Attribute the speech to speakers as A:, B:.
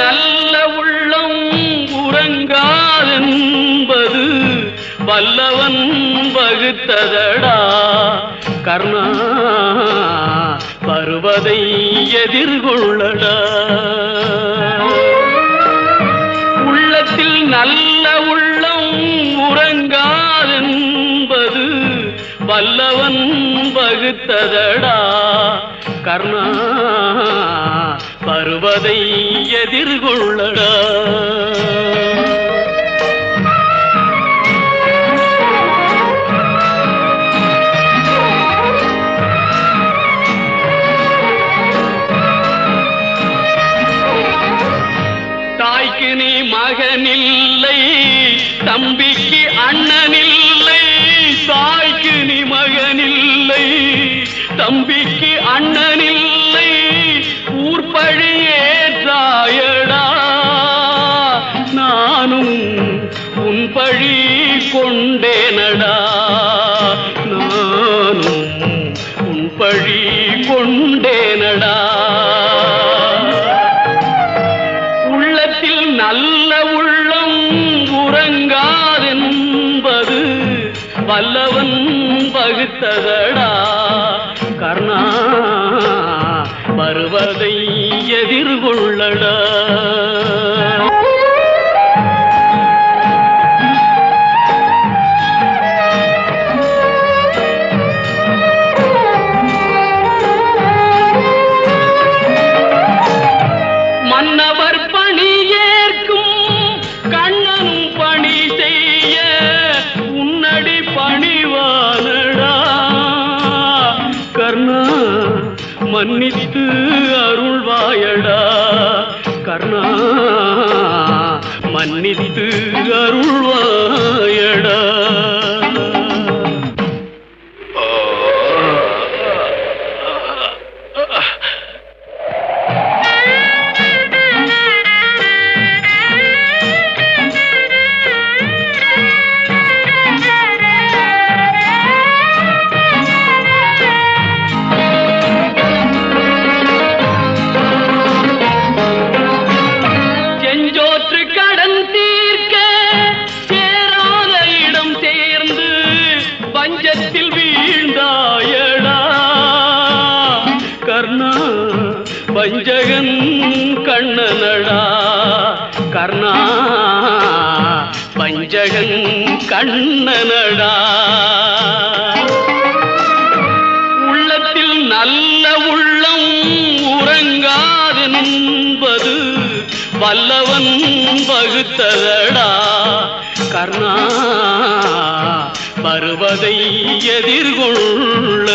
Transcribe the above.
A: நல்ல உள்ளம் உறங்காதென்பது வல்லவன் வகுத்ததடா கர்ணா, வருவதை எதிர்கொள்ளடா. உள்ளத்தில் நல்ல உள்ளம் உறங்காதென்பது வல்லவன் வகுத்ததடா கர்ணா, வருவதை எதிர்கொள்ளடா. தாய்க்கு நீ மகனில்லை, தம்பிக்கு அண்ணனில்லை. தாய்க்கு நீ மகனில்லை, தம்பிக்கு அண்ணனில்லை. ஊர்பழி ஏற்றாயடா, நானும் உன் பழி கொண்டேனடா. நானும் உன் பழி கொண்டேனடா. உள்ளத்தில் நல்ல உள்ளம் உறங்காதென்பது வல்லவன் வகுத்ததடா கர்ணா, வருவதை எதிர்கொள்ளடா. மன்னவர் பணி ஏற்கும் கண்ணனும் பணி செய்ய உன்னடி பணிவானடா கர்ணா, மன்னித்து அருள்வாயடா கர்ணா, மன்னித்து அருள்வாயடா. கடன் தீர்க்க சேராத இடம் சேர்ந்து பஞ்சத்தில் வீழ்ந்தாயடா கர்ணா, வஞ்சகன் கண்ணனடா கர்ணா, வஞ்சகன் கண்ணனடா. உள்ளத்தில் நல்ல உள்ளம் உறங்காதென்பது வல்லவன் வகுத்ததடா கர்ணா, வருவதை எதிர்கொள்ள